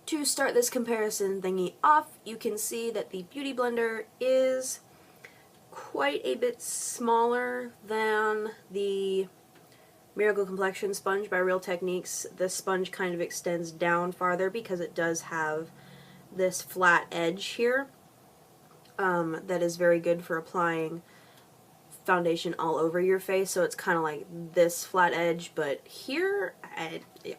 to start this comparison thingy off, you can see that the Beauty Blender is quite a bit smaller than the Miracle Complexion sponge by Real Techniques. This sponge kind of extends down farther because it does have this flat edge here that is very good for applying foundation all over your face. So it's kind of like this flat edge, but here, yeah.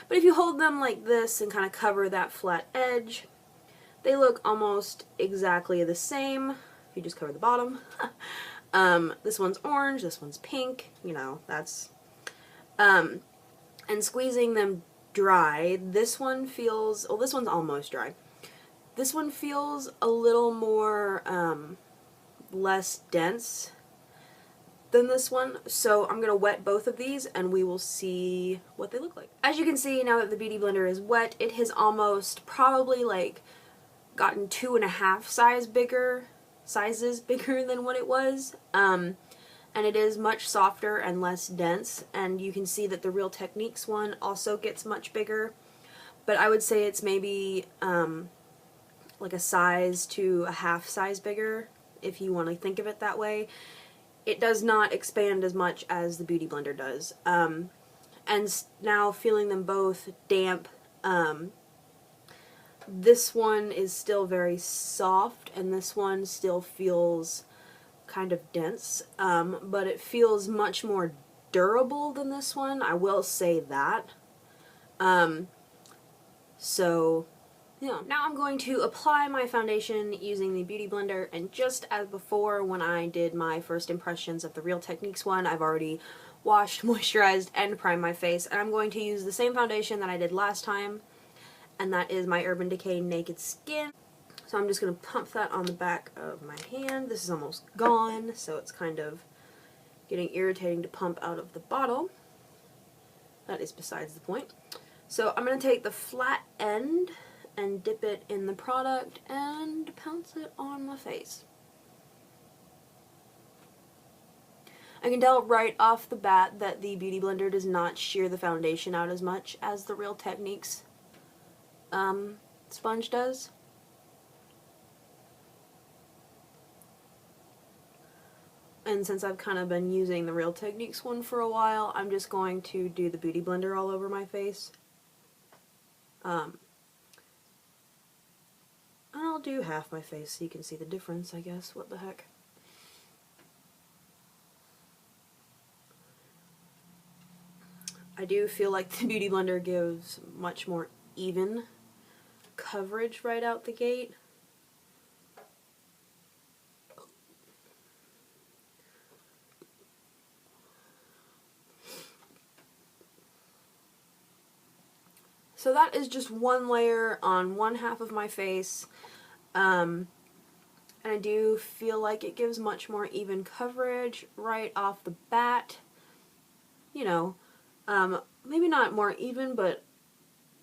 But if you hold them like this and kind of cover that flat edge, they look almost exactly the same. If you just cover the bottom. This one's orange, this one's pink, you know, that's... and squeezing them dry, this one feels... well, this one's almost dry. This one feels a little more, less dense than this one, so I'm going to wet both of these and we will see what they look like. As you can see, now that the Beauty Blender is wet, it has almost probably like gotten 2.5 sizes bigger than what it was, and it is much softer and less dense, and you can see that the Real Techniques one also gets much bigger, but I would say it's maybe like a size to a half size bigger if you want to think of it that way. It does not expand as much as the Beauty Blender does. And now feeling them both damp, this one is still very soft and this one still feels kind of dense, but it feels much more durable than this one, I will say that. So yeah. Now I'm going to apply my foundation using the Beauty Blender, and just as before when I did my first impressions of the Real Techniques one, I've already washed, moisturized, and primed my face, and I'm going to use the same foundation that I did last time, and that is my Urban Decay Naked Skin. So I'm just going to pump that on the back of my hand. This is almost gone, so it's kind of getting irritating to pump out of the bottle. That is besides the point. So I'm going to take the flat end and dip it in the product and pounce it on my face. I can tell right off the bat that the Beauty Blender does not shear the foundation out as much as the Real Techniques sponge does. And since I've kind of been using the Real Techniques one for a while, I'm just going to do the Beauty Blender all over my face. I'll do half my face so you can see the difference, I guess. What the heck. I do feel like the Beauty Blender gives much more even coverage right out the gate. So that is just one layer on one half of my face, and I do feel like it gives much more even coverage right off the bat. You know, maybe not more even, but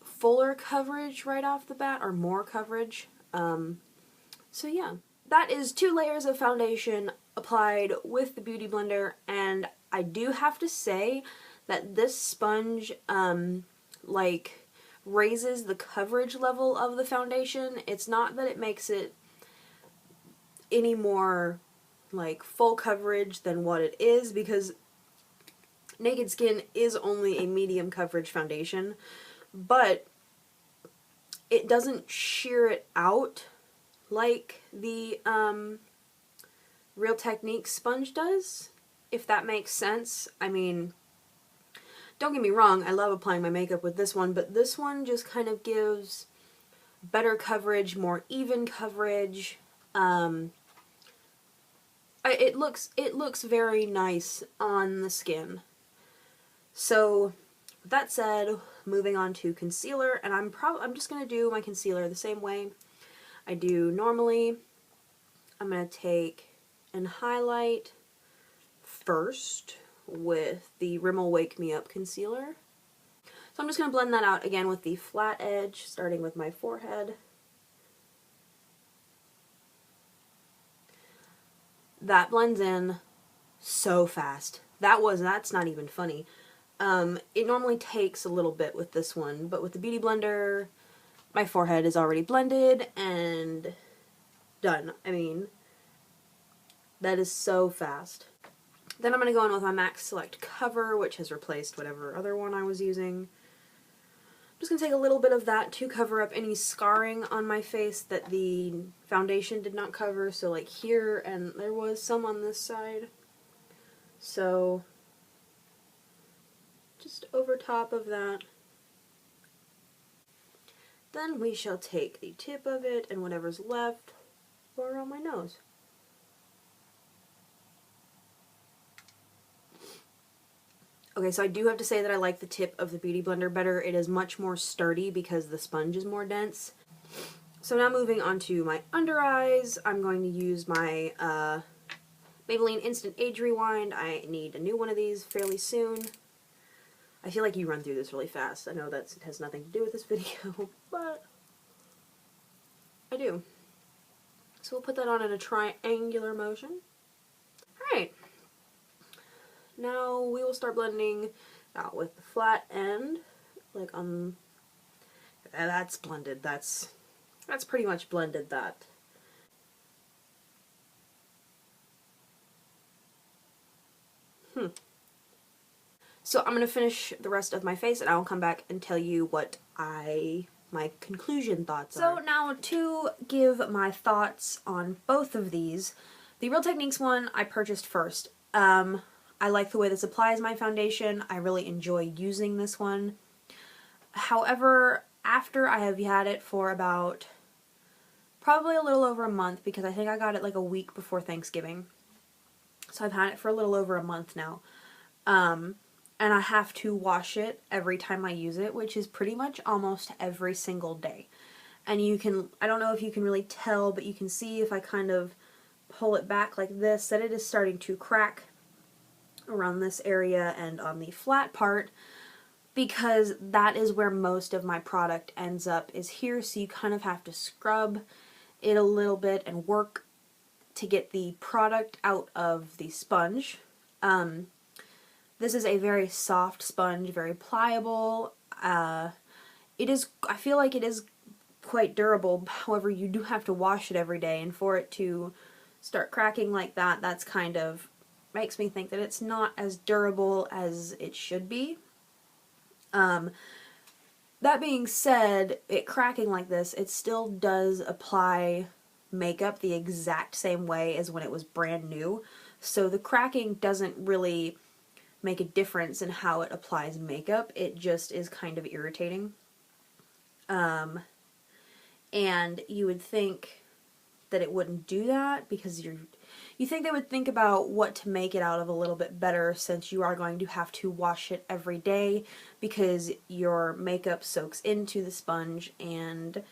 fuller coverage right off the bat, or more coverage. So yeah, that is 2 layers of foundation applied with the Beauty Blender, and I do have to say that this sponge, like, raises the coverage level of the foundation. It's not that it makes it any more like full coverage than what it is, because Naked Skin is only a medium coverage foundation, but it doesn't shear it out like the Real Techniques sponge does, if that makes sense. I mean, don't get me wrong, I love applying my makeup with this one, but this one just kind of gives better coverage, more even coverage. It looks very nice on the skin. So, with that said, moving on to concealer, and I'm just going to do my concealer the same way I do normally. I'm going to take and highlight first with the Rimmel Wake Me Up concealer. So I'm just going to blend that out again with the flat edge, starting with my forehead. That blends in so fast. That's not even funny. It normally takes a little bit with this one, but with the Beauty Blender, my forehead is already blended and done. I mean, that is so fast. Then I'm going to go in with my MAC Select Cover, which has replaced whatever other one I was using. I'm just going to take a little bit of that to cover up any scarring on my face that the foundation did not cover. So like here, and there was some on this side. So just over top of that. Then we shall take the tip of it and whatever's left go around my nose. Okay, so I do have to say that I like the tip of the Beauty Blender better. It is much more sturdy because the sponge is more dense. So now moving on to my under eyes, I'm going to use my Maybelline Instant Age Rewind. I need a new one of these fairly soon. I feel like you run through this really fast. I know that has nothing to do with this video, but I do. So we'll put that on in a triangular motion. Alright. Now we will start blending out with the flat end, like that's blended. That's pretty much blended that. So I'm going to finish the rest of my face and I will come back and tell you what my conclusion thoughts are. So now to give my thoughts on both of these, the Real Techniques one I purchased first. I like the way this applies my foundation. I really enjoy using this one. However, after I have had it for about probably a little over a month, because I think I got it like a week before Thanksgiving. So I've had it for a little over a month now. And I have to wash it every time I use it, which is pretty much almost every single day. And you can, I don't know if you can really tell, but you can see if I kind of pull it back like this, that it is starting to crack around this area and on the flat part, because that is where most of my product ends up, is here. So you kind of have to scrub it a little bit and work to get the product out of the sponge. This is a very soft sponge, very pliable. It is, I feel like it is quite durable. However, you do have to wash it every day, and for it to start cracking like that, that's kind of makes me think that it's not as durable as it should be. That being said, it cracking like this, it still does apply makeup the exact same way as when it was brand new. So the cracking doesn't really make a difference in how it applies makeup. It just is kind of irritating. And you would think that it wouldn't do that, because you think they would think about what to make it out of a little bit better, since you are going to have to wash it every day because your makeup soaks into the sponge and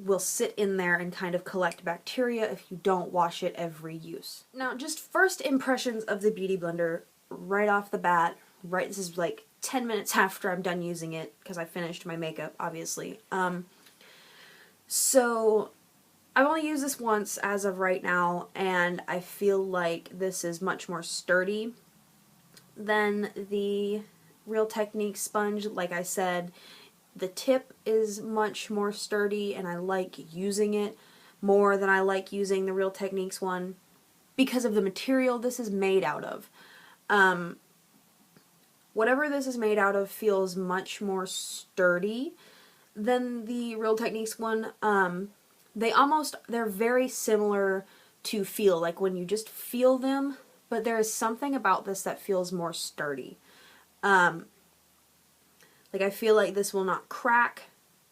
will sit in there and kind of collect bacteria if you don't wash it every use. Now, just first impressions of the Beauty Blender right off the bat. Right, this is like 10 minutes after I'm done using it, because I finished my makeup, obviously. So I've only used this once as of right now, and I feel like this is much more sturdy than the Real Techniques sponge. Like I said, the tip is much more sturdy, and I like using it more than I like using the Real Techniques one because of the material this is made out of. Whatever this is made out of feels much more sturdy than the Real Techniques one. They're very similar to feel, like when you just feel them, but there is something about this that feels more sturdy. Like I feel like this will not crack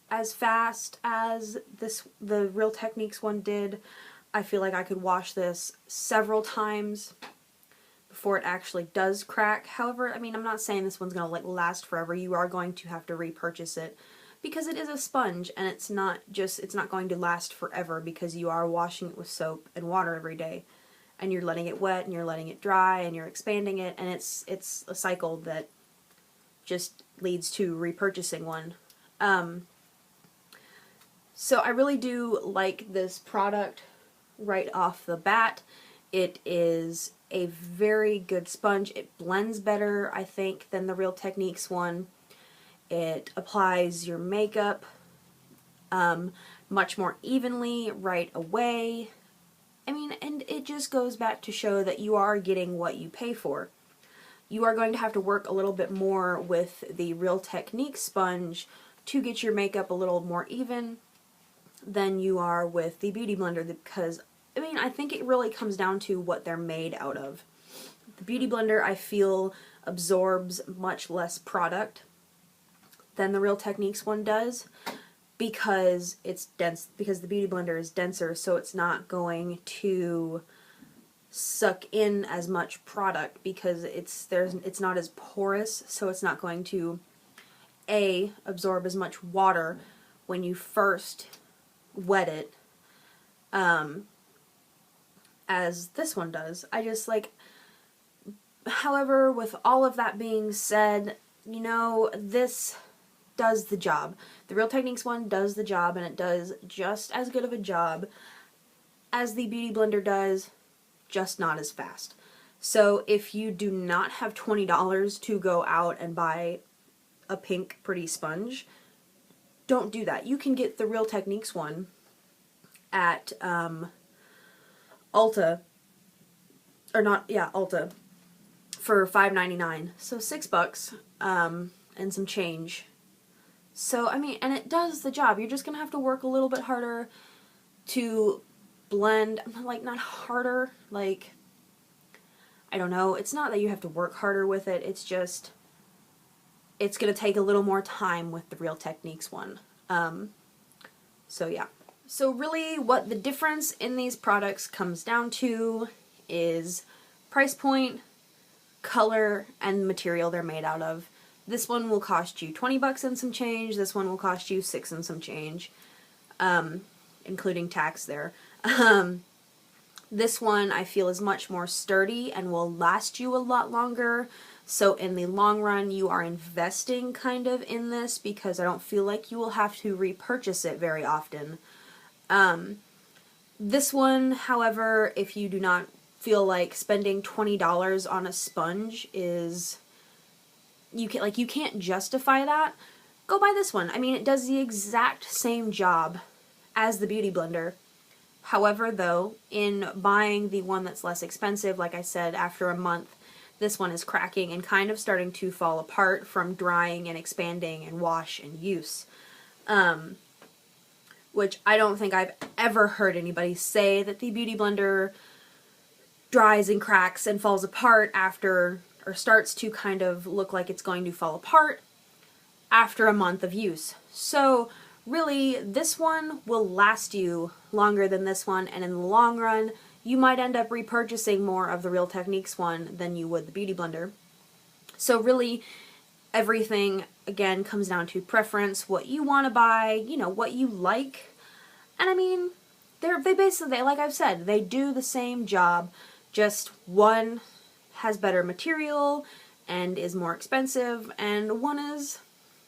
as fast as the Real Techniques one did. I feel like I could wash this several times before it actually does crack. However, I mean, I'm not saying this one's going to like last forever. You are going to have to repurchase it because it is a sponge, and it's not going to last forever because you are washing it with soap and water every day, and you're letting it wet and you're letting it dry and you're expanding it, and it's a cycle that just leads to repurchasing one. So I really do like this product right off the bat. It is a very good sponge. It blends better, I think, than the Real Techniques one. It applies your makeup much more evenly right away. I mean, and it just goes back to show that you are getting what you pay for. You are going to have to work a little bit more with the Real Technique sponge to get your makeup a little more even than you are with the Beauty Blender, because, I mean, I think it really comes down to what they're made out of. The Beauty Blender, I feel, absorbs much less product than the Real Techniques one does, because it's dense, because the Beauty Blender is denser, so it's not going to suck in as much product, because it's not as porous, so it's not going to absorb as much water when you first wet it as this one does. I just like, however, with all of that being said, you know, this does the job. The Real Techniques one does the job, and it does just as good of a job as the Beauty Blender does, just not as fast. So if you do not have $20 to go out and buy a pink pretty sponge, don't do that. You can get the Real Techniques one at Ulta, or not, yeah, Ulta, for $5.99, so $6 and some change. So, I mean, and it does the job. You're just gonna have to work a little bit harder to blend, like, not harder, like, I don't know, it's not that you have to work harder with it, it's just, it's gonna take a little more time with the Real Techniques one. So yeah. So really what the difference in these products comes down to is price point, color, and material they're made out of. This one will cost you 20 bucks and some change, this one will cost you 6 and some change, including tax there. This one I feel is much more sturdy and will last you a lot longer. So in the long run, you are investing kind of in this, because I don't feel like you will have to repurchase it very often. This one, however, if you do not feel like spending $20 on a sponge is, you can't justify that, go buy this one. I mean, it does the exact same job as the Beauty Blender. However, though, in buying the one that's less expensive, like I said, after a month, this one is cracking and kind of starting to fall apart from drying and expanding and wash and use. Which I don't think I've ever heard anybody say that the Beauty Blender dries and cracks and falls apart after, or starts to kind of look like it's going to fall apart after a month of use. So really, this one will last you longer than this one, and in the long run, you might end up repurchasing more of the Real Techniques one than you would the Beauty Blender. So really, everything, again, comes down to preference, what you want to buy, you know, what you like. And I mean, they basically, like I've said, they do the same job, just one has better material and is more expensive, and one is,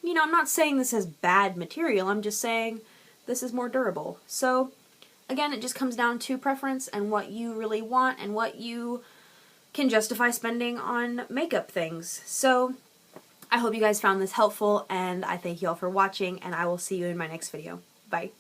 you know, I'm not saying this is bad material, I'm just saying this is more durable. So again, it just comes down to preference and what you really want and what you can justify spending on makeup things. So I hope you guys found this helpful, and I thank you all for watching, and I will see you in my next video. Bye.